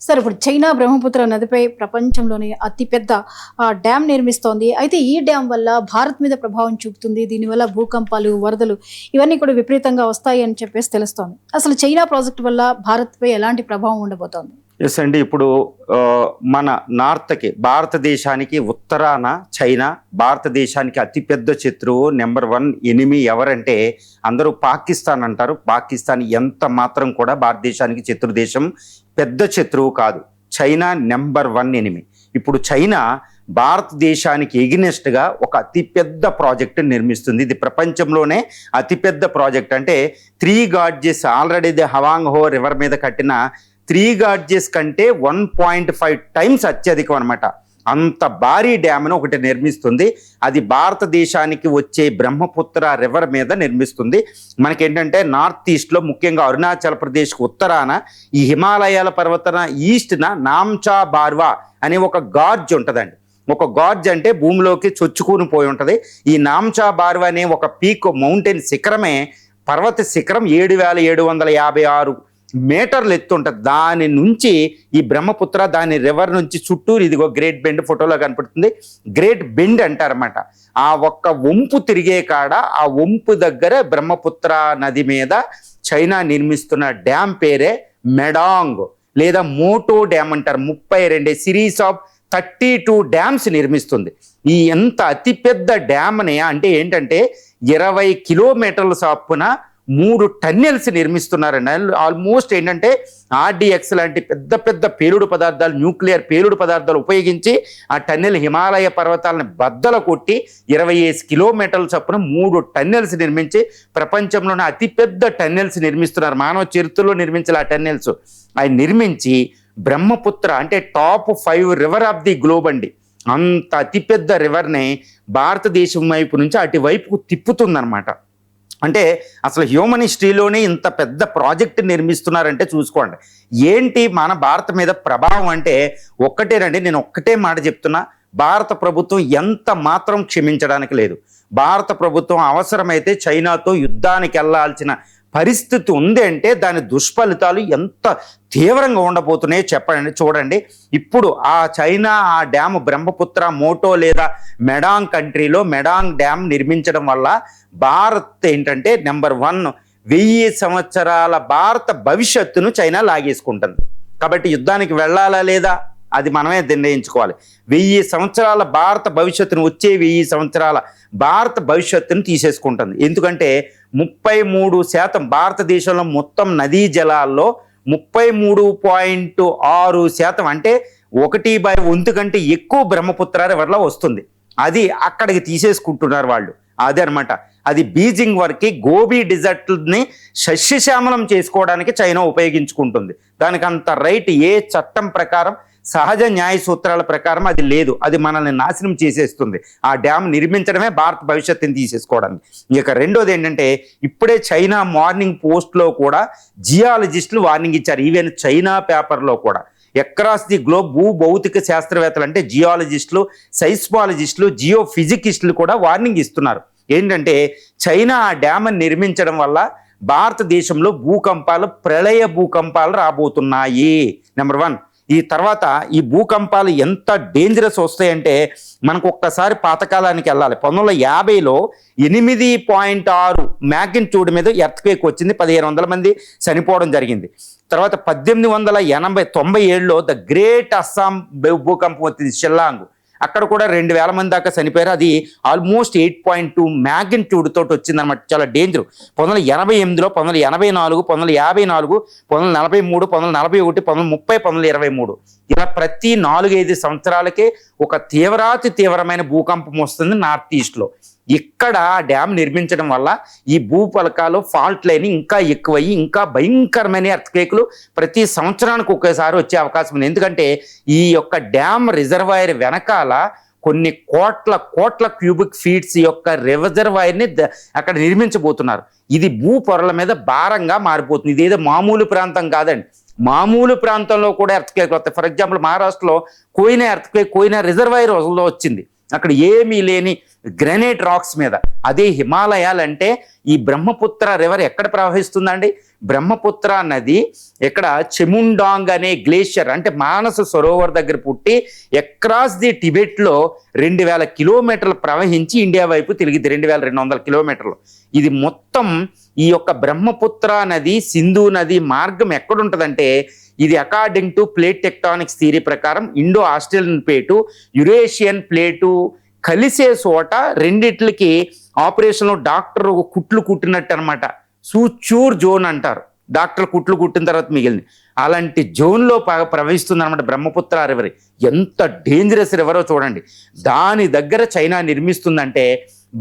Sir ఇప్పుడు China Brahmaputra నదిపై ప్రపంచంలోనే అతిపెద్ద డ్యామ్ నిర్మిస్తోంది. అయితే ఈ డ్యామ్ వల్ల భారత్ మీద ప్రభావం చూపుతుంది. దీనివల్ల భూకంపాలు, వరదలు ఇవన్నీ కూడా విపరీతంగా వస్తాయి అని చెప్పేసి తెలుస్తోంది. అసలు చైనా ప్రాజెక్టు వల్ల భారత్పై ఎలాంటి ప్రభావం ఉండబోతోంది? ఎస్ అండి. ఇప్పుడు మన నార్త్కి భారతదేశానికి ఉత్తరాన చైనా, భారతదేశానికి అతిపెద్ద శత్రువు నెంబర్ 1 ఎనిమి ఎవరంటే అందరూ పాకిస్తాన్ అంటారు. పాకిస్తాన్ ఎంత మాత్రం కూడా భారతదేశానికి శత్రుదేశం, పెద్ద శత్రువు కాదు. China number 1 enemy. ఇప్పుడు చైనా భారతదేశానికి ఎగినెస్ట్గా ఒక అతిపెద్ద ప్రాజెక్టు నిర్మిస్తుంది. ఇది ప్రపంచంలోనే అతిపెద్ద ప్రాజెక్ట్. అంటే 3 గార్జెస్ ఆల్రెడీ హవాంగ్ హో రివర్ మీద కట్టిన 3 గార్జెస్ కంటే 1.5 టైమ్స్ అత్యధికం అనమాట. అంత భారీ డ్యామ్ను ఒకటి నిర్మిస్తుంది. అది భారతదేశానికి వచ్చే బ్రహ్మపుత్ర రివర్ మీద నిర్మిస్తుంది. మనకేంటంటే నార్త్ ఈస్ట్లో ముఖ్యంగా అరుణాచల్ ప్రదేశ్కి ఉత్తరాన ఈ హిమాలయాల పర్వతన ఈస్ట్న నామ్చా బార్వా అనే ఒక గార్జ్ ఉంటుందండి. ఒక గార్జ్ అంటే భూమిలోకి చొచ్చుకుని పోయి ఉంటుంది. ఈ నామ్చా బార్వా అనే ఒక పీక్ మౌంటైన్ శిఖరమే, పర్వత శిఖరం 7,756 మీటర్లు ఎత్తు ఉంటుంది. దాని నుంచి ఈ బ్రహ్మపుత్ర దాని రివర్ నుంచి చుట్టూరు ఇదిగో గ్రేట్ బెండ్ ఫోటోలో కనపడుతుంది. గ్రేట్ బెండ్ అంటారన్నమాట. ఆ ఒక్క వంపు తిరిగే కాడ ఆ వంపు దగ్గర బ్రహ్మపుత్ర నది మీద చైనా నిర్మిస్తున్న డ్యామ్ పేరే మెడాంగ్ లేదా మోటో డ్యామ్ అంటారు. 32 సిరీస్ ఆఫ్ 32 డ్యామ్స్ నిర్మిస్తుంది. ఈ ఎంత అతిపెద్ద డ్యామ్ని అంటే ఏంటంటే 20 కిలోమీటర్ల చొప్పున 3 టన్నెల్స్ నిర్మిస్తున్నారండి. ఆల్మోస్ట్ ఏంటంటే ఆర్డిఎక్స్ లాంటి పెద్ద పెద్ద పేలుడు పదార్థాలు, న్యూక్లియర్ పేలుడు పదార్థాలు ఉపయోగించి ఆ టన్నెల్ హిమాలయ పర్వతాలను బద్దల కొట్టి 25 కిలోమీటర్ల చొప్పున 3 టన్నెల్స్ నిర్మించి ప్రపంచంలోనే అతిపెద్ద టన్నెల్స్ నిర్మిస్తున్నారు. మానవ చరిత్రలో నిర్మించాలి ఆ టన్నెల్స్. అవి నిర్మించి బ్రహ్మపుత్ర అంటే top 5 river of the globe అండి. అంత అతిపెద్ద రివర్ని భారతదేశం వైపు నుంచి అటువైపుకు తిప్పుతుందన్నమాట. అంటే అసలు హ్యూమన్ హిస్టరీలోనే ఇంత పెద్ద ప్రాజెక్ట్ నిర్మిస్తున్నారంటే చూసుకోండి. ఏంటి మన భారత మీద ప్రభావం అంటే ఒక్కటేనండి. నేను ఒక్కటే మాట చెప్తున్నా, భారత ప్రభుత్వం ఎంత మాత్రం క్షమించడానికి లేదు. భారత ప్రభుత్వం అవసరమైతే చైనాతో యుద్ధానికి వెళ్ళాల్సిన పరిస్థితి ఉంది అంటే దాని దుష్ఫలితాలు ఎంత తీవ్రంగా ఉండబోతున్నాయో చెప్పండి. చూడండి, ఇప్పుడు ఆ చైనా ఆ డ్యామ్ బ్రహ్మపుత్ర మోటో లేదా మెడాంగ్ కంట్రీలో మెడాంగ్ డ్యామ్ నిర్మించడం వల్ల భారత్ ఏంటంటే నెంబర్ 1 1000 సంవత్సరాల భారత భవిష్యత్తును చైనా లాగేసుకుంటుంది. కాబట్టి యుద్ధానికి వెళ్ళాలా లేదా అది మనమే నిర్ణయించుకోవాలి. 1000 సంవత్సరాల భారత భవిష్యత్తును, వచ్చే 1000 సంవత్సరాల భారత భవిష్యత్తును తీసేసుకుంటుంది. ఎందుకంటే 33% భారతదేశంలో మొత్తం నదీ జలాల్లో 33.6% అంటే 1/1 కంటే ఎక్కువ బ్రహ్మపుత్ర రివర్లో వస్తుంది. అది అక్కడికి తీసేసుకుంటున్నారు వాళ్ళు. అదే అనమాట. అది బీజింగ్ వరకు గోబీ డిజర్ట్ని సస్యశ్యామలం చేసుకోవడానికి చైనా ఉపయోగించుకుంటుంది. దానికి అంత రైట్ ఏ చట్టం ప్రకారం, సహజ న్యాయ సూత్రాల ప్రకారం అది లేదు. అది మనల్ని నాశనం చేసేస్తుంది. ఆ డ్యామ్ నిర్మించడమే భారత భవిష్యత్తుని తీసేసుకోవడానికి. ఇక రెండోది ఏంటంటే ఇప్పుడే చైనా మార్నింగ్ పోస్ట్లో కూడా జియాలజిస్టులు వార్నింగ్ ఇచ్చారు. ఈవెన్ చైనా పేపర్లో కూడా అక్రాస్ ది గ్లోబ్ భౌతిక శాస్త్రవేత్తలు అంటే జియాలజిస్టులు, సైస్మాలజిస్టులు, జియోఫిజికిస్టులు కూడా వార్నింగ్ ఇస్తున్నారు. ఏంటంటే చైనా ఆ డ్యామ్ని నిర్మించడం వల్ల భారతదేశంలో భూకంపాలు, ప్రళయ భూకంపాలు రాబోతున్నాయి. నెంబర్ 1. ఈ తర్వాత ఈ భూకంపాలు ఎంత డేంజరస్ వస్తాయంటే మనకు ఒక్కసారి పాతకాలానికి వెళ్ళాలి. 1950లో 8.6 మ్యాగ్నిట్యూడ్ మీద ఎర్త్క్వేక్ వచ్చింది. 1500 మంది చనిపోవడం జరిగింది. తర్వాత 1897లో ద గ్రేట్ అస్సాం భూకంపం వచ్చింది షిల్లాంగ్. అక్కడ కూడా 2000 మంది దాకా చనిపోయారు. అది ఆల్మోస్ట్ 8.2 మ్యాగ్నిట్యూడ్ తోటి వచ్చిందనమాట. చాలా డేంజర్. 1988లో, 1984, 1954, 1943, 1941, 1930, 1923 ఇలా ప్రతి 4-5 సంవత్సరాలకే ఒక తీవ్రమైన భూకంపం వస్తుంది నార్త్ ఈస్ట్లో. ఇక్కడ డ్యామ్ నిర్మించడం వల్ల ఈ భూపలకాలు ఫాల్ట్ లైన్ ఇంకా ఎక్కువయ్యి ఇంకా భయంకరమైన ఎర్త్క్వేక్లు ప్రతి సంవత్సరానికి ఒకేసారి వచ్చే అవకాశం ఉంది. ఎందుకంటే ఈ యొక్క డ్యామ్ రిజర్వాయర్ వెనకాల కొన్ని కోట్ల క్యూబిక్ ఫీట్స్ యొక్క రిజర్వాయర్ని అక్కడ నిర్మించబోతున్నారు. ఇది భూ పొరల మీద భారంగా మారిపోతుంది. ఇదేదో మామూలు ప్రాంతం కాదండి. మామూలు ప్రాంతంలో కూడా ఎర్త్క్వేక్ వస్తాయి. ఫర్ ఎగ్జాంపుల్ మహారాష్ట్రలో కోయినా ఎర్త్క్వేక్ కోయినా రిజర్వాయర్ వచ్చింది. అక్కడ ఏమీ లేని గ్రానైట్ రాక్స్ మీద. అదే హిమాలయాలంటే ఈ బ్రహ్మపుత్ర రివర్ ఎక్కడ ప్రవహిస్తుందండి? బ్రహ్మపుత్ర నది ఇక్కడ చెముండాంగ్ అనే గ్లేషియర్ అంటే మానస సరోవర్ దగ్గర పుట్టి అక్రాస్ ది టిబెట్లో 2000 కిలోమీటర్లు ప్రవహించి ఇండియా వైపు తిరిగిద్ది. 2200 కిలోమీటర్లు. ఇది మొత్తం ఈ యొక్క బ్రహ్మపుత్ర నది సింధు నది మార్గం ఎక్కడుంటుందంటే ఇది according to plate tectonics theory ప్రకారం Indo Australian plate Eurasian plate కలిసే చోట రెండిట్లకి ఆపరేషన్లో డాక్టర్ కుట్లు కుట్టినట్టు అనమాట. సూచూర్ జోన్ అంటారు. డాక్టర్ కుట్లు కుట్టిన తర్వాత మిగిలింది. అలాంటి జోన్లో ప్రవహిస్తుంది అనమాట బ్రహ్మపుత్ర రివర్. ఎంత డేంజరస్ రివరో చూడండి. దాని దగ్గర చైనా నిర్మిస్తుందంటే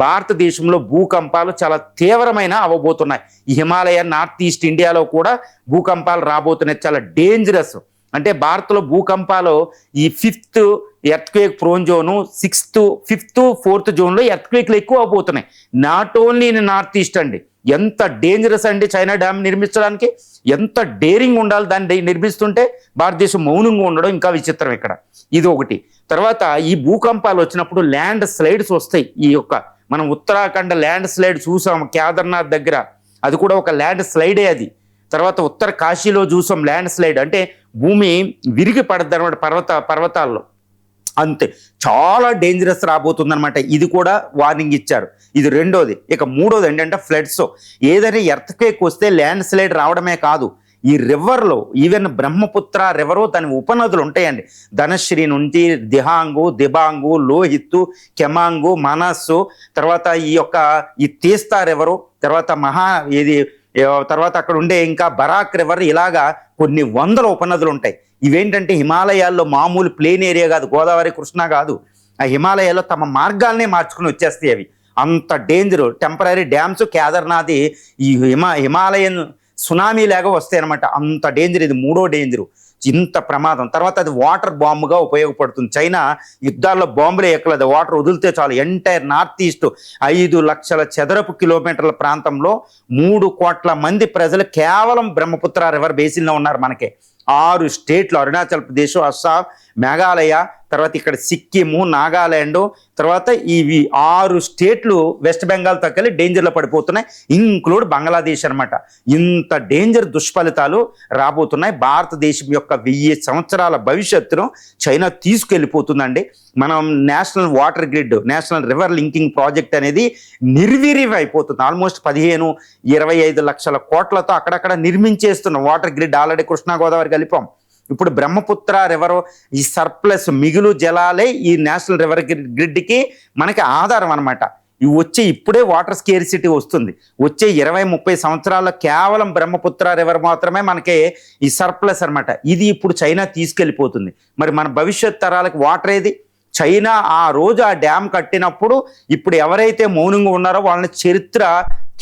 భారతదేశంలో భూకంపాలు చాలా తీవ్రమైన అవ్వబోతున్నాయి. ఈ హిమాలయ నార్త్ ఈస్ట్ ఇండియాలో కూడా భూకంపాలు రాబోతున్నాయి. చాలా డేంజరస్. అంటే భారత్లో భూకంపాలు ఈ 5th earthquake prone zone, 6th, 5th, 4th జోన్లో ఎర్త్క్వేక్లు ఎక్కువ అవబోతున్నాయి. Not only in north east అండి. ఎంత డేంజరస్ అండి చైనా డ్యామ్ నిర్మించడానికి. ఎంత డేరింగ్ ఉండాలి దాన్ని నిర్మిస్తుంటే. భారతదేశం మౌనంగా ఉండడం ఇంకా విచిత్రం ఇక్కడ. ఇది ఒకటి. తర్వాత ఈ భూకంపాలు వచ్చినప్పుడు ల్యాండ్ స్లైడ్స్ వస్తాయి. ఈ యొక్క మనం ఉత్తరాఖండ్ ల్యాండ్ స్లైడ్ చూసాం కేదార్నాథ్ దగ్గర, అది కూడా ఒక ల్యాండ్ స్లైడే అది. తర్వాత ఉత్తర కాశీలో చూసాం ల్యాండ్ స్లైడ్, అంటే భూమి విరిగి పడద్దు అనమాట పర్వతాల్లో. అంతే, చాలా డేంజరస్ రాబోతుంది అనమాట. ఇది కూడా వార్నింగ్ ఇచ్చారు. ఇది రెండోది. ఇక మూడోది ఏంటంటే ఫ్లడ్స్. ఏదైనా ఎర్త్క్వేక్ వస్తే ల్యాండ్ స్లైడ్ రావడమే కాదు, ఈ రివర్లో ఈవెన్ బ్రహ్మపుత్ర రివరు దాని ఉపనదులు ఉంటాయండి. ధనశ్రీ నుంచి దిహాంగు, దిబాంగు, లోహిత్తు, కెమాంగు, మనస్సు, తర్వాత ఈ తీస్తా రివరు, తర్వాత తర్వాత అక్కడ ఉండే ఇంకా బరాక్ రివర్, ఇలాగా కొన్ని వందల ఉపనదులు ఉంటాయి. ఇవేంటంటే హిమాలయాల్లో మామూలు ప్లేన్ ఏరియా కాదు, గోదావరి కృష్ణ కాదు. ఆ హిమాలయాల్లో తమ మార్గాల్నే మార్చుకుని వచ్చేస్తాయి అవి. అంత డేంజరు. టెంపరీ డ్యామ్స్ కేదార్నాథ్ ఈ హిమాలయన్ సునామీ లాగా వస్తాయి అనమాట. అంత డేంజర్. ఇది మూడో డేంజరు. ఇంత ప్రమాదం. తర్వాత అది వాటర్ బాంబుగా ఉపయోగపడుతుంది. చైనా యుద్ధాల్లో బాంబులే ఎక్కలేదు, వాటర్ వదిలితే చాలు. ఎంటైర్ నార్త్ ఈస్ట్ 5 లక్షల చదరపు కిలోమీటర్ల ప్రాంతంలో 3 కోట్ల మంది ప్రజలు కేవలం బ్రహ్మపుత్ర రివర్ బేసిన్లో ఉన్నారు. మనకి 6 స్టేట్లు, అరుణాచల్ ప్రదేశ్, అస్సాం, మేఘాలయ, తర్వాత ఇక్కడ సిక్కిము, నాగాలాండ్, తర్వాత ఇవి 6 స్టేట్లు వెస్ట్ బెంగాల్ తగ్గలి డేంజర్లో పడిపోతున్నాయి, ఇంక్లూడ్ బంగ్లాదేశ్ అనమాట. ఇంత డేంజర్ దుష్ఫలితాలు రాబోతున్నాయి. భారతదేశం యొక్క 1000 సంవత్సరాల భవిష్యత్తును చైనా తీసుకెళ్ళిపోతుందండి. మనం national water grid, national river linking project అనేది నిర్వీర్యం అయిపోతుంది. ఆల్మోస్ట్ 15-25 లక్షల కోట్లతో అక్కడక్కడ నిర్మించేస్తున్నాం water grid. Already Krishna Godavari కలిపాం. ఇప్పుడు బ్రహ్మపుత్ర రివర్ ఈ సర్ప్లస్ మిగులు జలాలే ఈ నేషనల్ రివర్ గ్రిడ్కి మనకి ఆధారం అనమాట. ఇవి ఇప్పుడే వాటర్ స్కేర్సిటీ వస్తుంది. వచ్చే 20-30 సంవత్సరాల్లో కేవలం బ్రహ్మపుత్ర రివర్ మాత్రమే మనకి ఈ సర్ప్లస్ అనమాట. ఇది ఇప్పుడు చైనా తీసుకెళ్ళిపోతుంది. మరి మన భవిష్యత్ తరాలకు వాటర్ ఏది? చైనా ఆ రోజు ఆ డ్యామ్ కట్టినప్పుడు ఇప్పుడు ఎవరైతే మౌనంగా ఉన్నారో వాళ్ళని చరిత్ర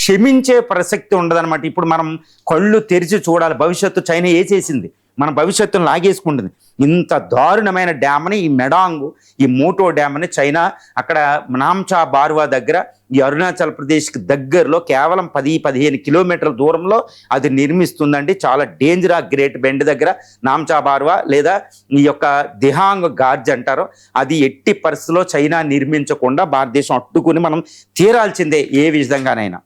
క్షమించే ప్రసక్తి ఉండదన్నమాట. ఇప్పుడు మనం కళ్ళు తెరిచి చూడాలి. భవిష్యత్తు చైనా చేసింది మన భవిష్యత్తును లాగేసుకుంటుంది. ఇంత దారుణమైన డ్యామ్ని, ఈ మెడాంగ్, ఈ మోటో డ్యామ్ని చైనా అక్కడ నామ్చా బార్వా దగ్గర, ఈ అరుణాచల్ ప్రదేశ్కి దగ్గరలో కేవలం 10-15 కిలోమీటర్ల దూరంలో అది నిర్మిస్తుందండి. చాలా డేంజర్. ఆ గ్రేట్ బెండ్ దగ్గర నామ్చా బార్వా లేదా ఈ యొక్క దిహాంగ్ గార్జ్ అంటారు. అది ఎట్టి పరిస్థితిలో చైనా నిర్మించకుండా భారతదేశం అట్టుకుని మనం తీరాల్సిందే ఏ విధంగానైనా.